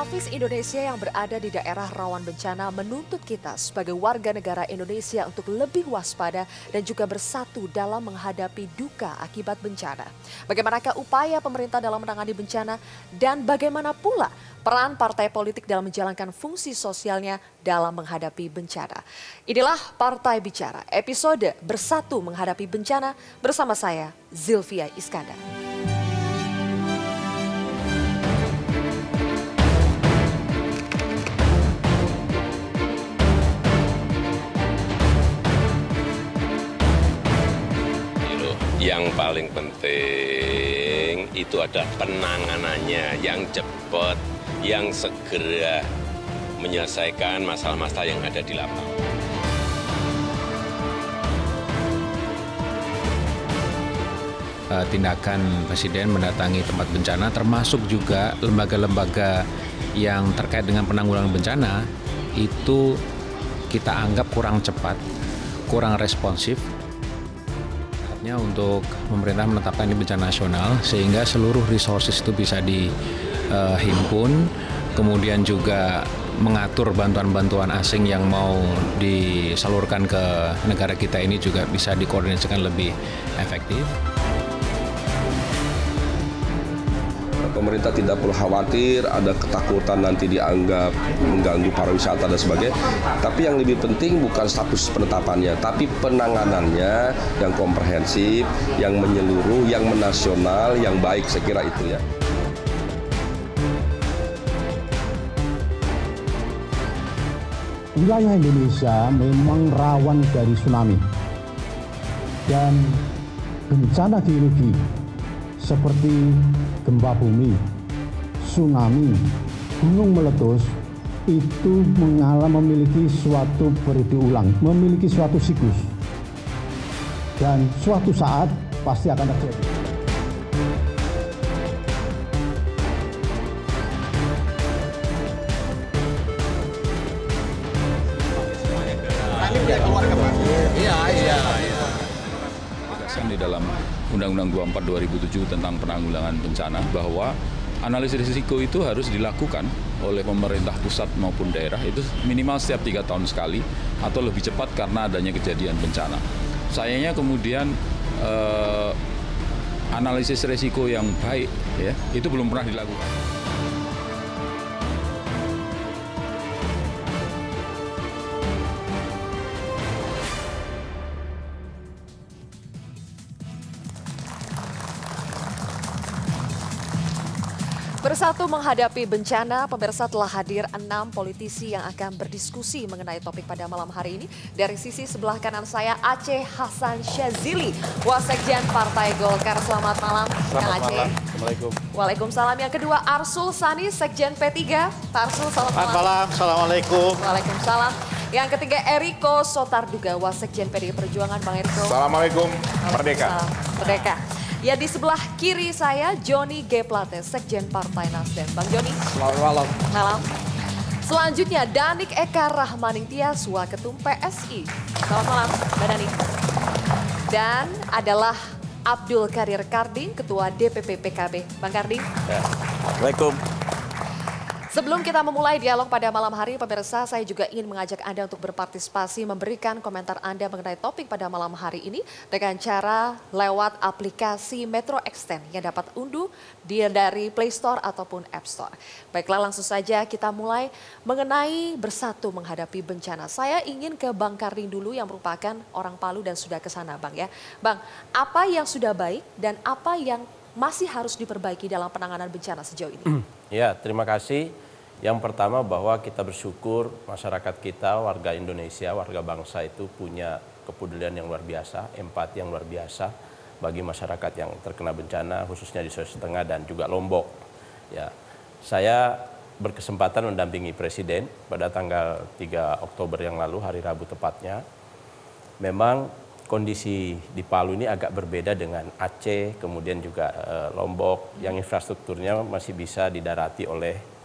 Hafiz, Indonesia yang berada di daerah rawan bencana menuntut kita sebagai warga negara Indonesia untuk lebih waspada dan juga bersatu dalam menghadapi duka akibat bencana. Bagaimanakah upaya pemerintah dalam menangani bencana dan bagaimana pula peran partai politik dalam menjalankan fungsi sosialnya dalam menghadapi bencana. Inilah Partai Bicara, episode Bersatu Menghadapi Bencana bersama saya, Zilvia Iskandar. Yang paling penting itu adalah penanganannya yang cepat, yang segera menyelesaikan masalah-masalah yang ada di lapangan. Tindakan Presiden mendatangi tempat bencana termasuk juga lembaga-lembaga yang terkait dengan penanggulangan bencana itu kita anggap kurang cepat, kurang responsif. Untuk pemerintah menetapkan ini bencana nasional sehingga seluruh resources itu bisa dihimpun, kemudian juga mengatur bantuan-bantuan asing yang mau disalurkan ke negara kita ini juga bisa dikoordinasikan lebih efektif. Pemerintah tidak perlu khawatir ada ketakutan nanti dianggap mengganggu pariwisata dan sebagainya. Tapi yang lebih penting bukan status penetapannya, tapi penanganannya yang komprehensif, yang menyeluruh, yang menasional, yang baik, saya kira itu ya. Wilayah Indonesia memang rawan dari tsunami dan bencana geologi seperti gempa bumi, tsunami, gunung meletus itu memiliki suatu periode ulang, memiliki suatu siklus, dan suatu saat pasti akan terjadi. Di dalam Undang-Undang 24 2007 tentang penanggulangan bencana bahwa analisis risiko itu harus dilakukan oleh pemerintah pusat maupun daerah itu minimal setiap 3 tahun sekali atau lebih cepat karena adanya kejadian bencana. Sayangnya kemudian analisis risiko yang baik ya itu belum pernah dilakukan. Bersatu menghadapi bencana, pemirsa telah hadir 6 politisi yang akan berdiskusi mengenai topik pada malam hari ini. Dari sisi sebelah kanan saya, Aceh Hasan Syazili, Wasekjen Partai Golkar. Selamat malam, Kang Aceh. Assalamualaikum. Waalaikumsalam. Yang kedua, Arsul Sani, Sekjen P3. Pak Arsul, selamat malam. Assalamualaikum. Waalaikumsalam. Yang ketiga, Eriko Sotarduga, Wasekjen PDI Perjuangan. Bang Eriko. Assalamualaikum. Merdeka. Merdeka. Ya, di sebelah kiri saya, Joni G. Plate, Sekjen Partai Nasdem. Bang Joni. Selamat malam. Malam. Selanjutnya, Danik Eka Rahmaningtyas, Waketum PSI. Selamat malam, Mbak Danik. Dan adalah Abdul Kadir Karding, Ketua DPP PKB. Bang Karding. Ya. Assalamualaikum. Sebelum kita memulai dialog pada malam hari, pemirsa, saya juga ingin mengajak Anda untuk berpartisipasi, memberikan komentar Anda mengenai topik pada malam hari ini dengan cara lewat aplikasi Metro Extend yang dapat unduh dari Play Store ataupun App Store. Baiklah, langsung saja kita mulai mengenai bersatu menghadapi bencana. Saya ingin ke Bang Karding dulu yang merupakan orang Palu dan sudah ke sana, Bang ya. Bang, apa yang sudah baik dan apa yang masih harus diperbaiki dalam penanganan bencana sejauh ini? Ya, terima kasih. Yang pertama bahwa kita bersyukur masyarakat kita, warga Indonesia, warga bangsa itu punya kepedulian yang luar biasa, empati yang luar biasa bagi masyarakat yang terkena bencana, khususnya di Sulawesi Tengah dan juga Lombok. Ya, saya berkesempatan mendampingi Presiden pada tanggal 3 Oktober yang lalu, hari Rabu tepatnya. Memang kondisi di Palu ini agak berbeda dengan Aceh, kemudian juga Lombok, yang infrastrukturnya masih bisa didarati oleh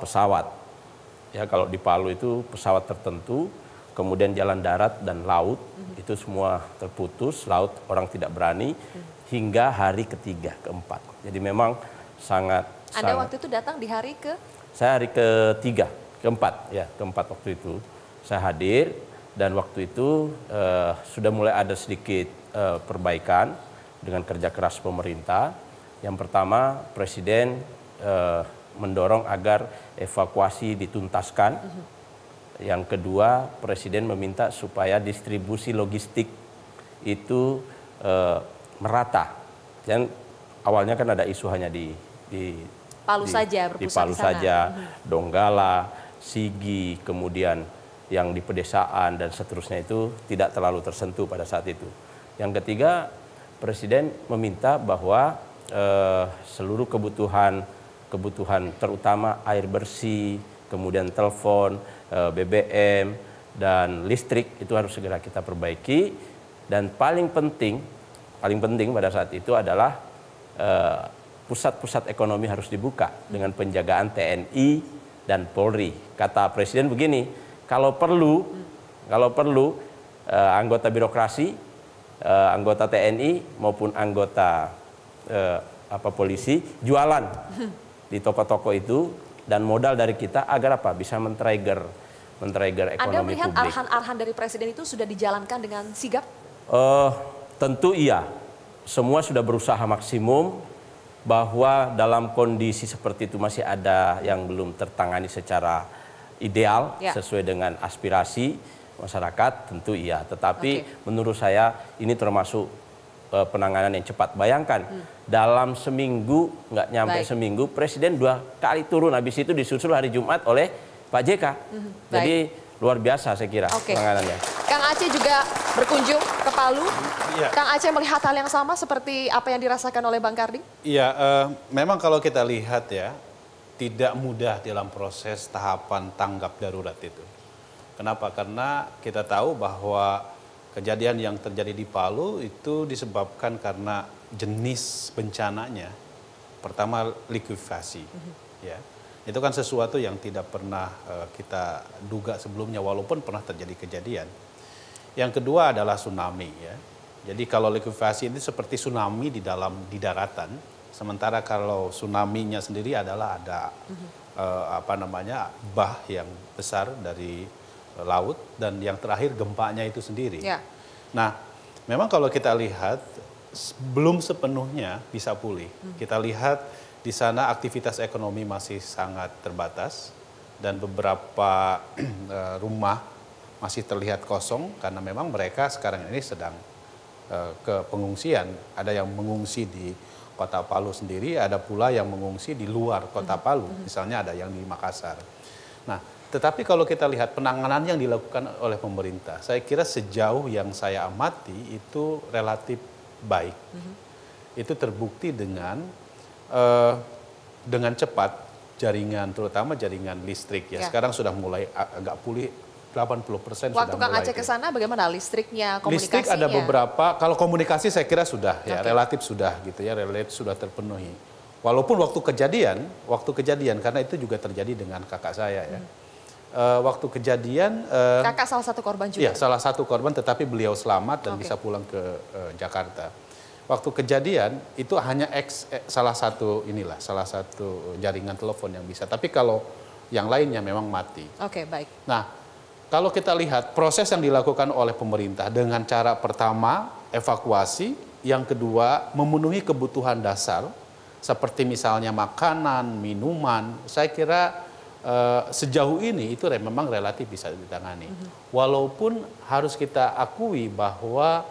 pesawat. Ya, kalau di Palu itu pesawat tertentu, kemudian jalan darat dan laut itu semua terputus, laut orang tidak berani hingga hari ketiga, keempat. Jadi memang sangat Anda waktu itu datang di hari ke? Saya hari keempat waktu itu saya hadir, dan waktu itu sudah mulai ada sedikit perbaikan dengan kerja keras pemerintah. Yang pertama, Presiden mendorong agar evakuasi dituntaskan. Yang kedua, Presiden meminta supaya distribusi logistik itu merata. Dan awalnya kan ada isu hanya di Palu saja, di Palu saja, Donggala, Sigi, kemudian yang di pedesaan dan seterusnya itu tidak terlalu tersentuh pada saat itu. Yang ketiga, Presiden meminta bahwa seluruh kebutuhan terutama air bersih, kemudian telepon, BBM, dan listrik itu harus segera kita perbaiki. Dan paling penting pada saat itu adalah pusat-pusat ekonomi harus dibuka dengan penjagaan TNI dan Polri. Kata Presiden begini, kalau perlu anggota birokrasi, anggota TNI maupun anggota polisi jualan di toko-toko itu, dan modal dari kita agar apa? Bisa men-trigger ekonomi publik. Anda melihat arahan-arahan dari Presiden itu sudah dijalankan dengan sigap? Tentu iya. Semua sudah berusaha maksimum, bahwa dalam kondisi seperti itu masih ada yang belum tertangani secara ideal sesuai dengan aspirasi masyarakat, tentu iya. Tetapi menurut saya ini termasuk penanganan yang cepat. Bayangkan dalam seminggu, nggak nyampe seminggu, Presiden 2 kali turun, habis itu disusul hari Jumat oleh Pak JK. Jadi luar biasa saya kira penanganannya. Kang Aceh juga berkunjung ke Palu. Kang Aceh melihat hal yang sama seperti apa yang dirasakan oleh Bang Karding? Iya, memang kalau kita lihat ya, tidak mudah dalam proses tahapan tanggap darurat itu. Kenapa? Karena kita tahu bahwa kejadian yang terjadi di Palu itu disebabkan karena jenis bencananya. Pertama, likuifaksi. Ya. Itu kan sesuatu yang tidak pernah kita duga sebelumnya, walaupun pernah terjadi kejadian. Yang kedua adalah tsunami. Ya. Jadi kalau likuifaksi itu seperti tsunami di daratan, sementara kalau tsunami-nya sendiri adalah ada bah yang besar dari laut, dan yang terakhir gempanya itu sendiri. Nah, memang kalau kita lihat belum sepenuhnya bisa pulih. Kita lihat di sana aktivitas ekonomi masih sangat terbatas, dan beberapa rumah masih terlihat kosong karena memang mereka sekarang ini sedang ke pengungsian. Ada yang mengungsi di kota Palu sendiri, ada pula yang mengungsi di luar kota Palu, misalnya ada yang di Makassar. Nah, tetapi kalau kita lihat penanganan yang dilakukan oleh pemerintah, saya kira sejauh yang saya amati itu relatif baik. Itu terbukti dengan cepat jaringan, terutama jaringan listrik ya. Sekarang sudah mulai agak pulih, 80% Waktu Kang Aceh ke sana bagaimana listriknya, komunikasinya? Listrik ada beberapa, kalau komunikasi saya kira sudah ya, relatif sudah gitu ya, relatif sudah terpenuhi. Walaupun waktu kejadian karena itu juga terjadi dengan kakak saya ya. Waktu kejadian kakak salah satu korban juga. Iya, salah satu korban, tetapi beliau selamat dan bisa pulang ke Jakarta. Waktu kejadian itu hanya salah satu jaringan telepon yang bisa. Tapi kalau yang lainnya memang mati. Baik. Nah, kalau kita lihat proses yang dilakukan oleh pemerintah dengan cara pertama evakuasi, yang kedua memenuhi kebutuhan dasar seperti misalnya makanan, minuman, saya kira sejauh ini itu memang relatif bisa ditangani. Walaupun harus kita akui bahwa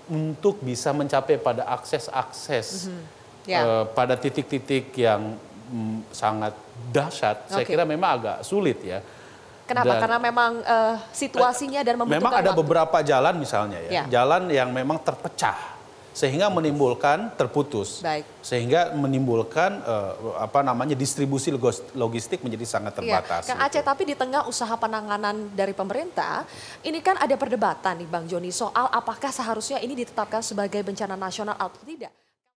untuk bisa mencapai pada akses-akses pada titik-titik yang sangat dahsyat, saya kira memang agak sulit ya. Kenapa? Karena memang situasinya dan membutuhkan memang ada waktu. Beberapa jalan misalnya ya, jalan yang memang terpecah sehingga menimbulkan terputus, sehingga menimbulkan distribusi logistik menjadi sangat terbatas. Kang Aceh, tapi di tengah usaha penanganan dari pemerintah, ini kan ada perdebatan nih Bang Joni soal apakah seharusnya ini ditetapkan sebagai bencana nasional atau tidak.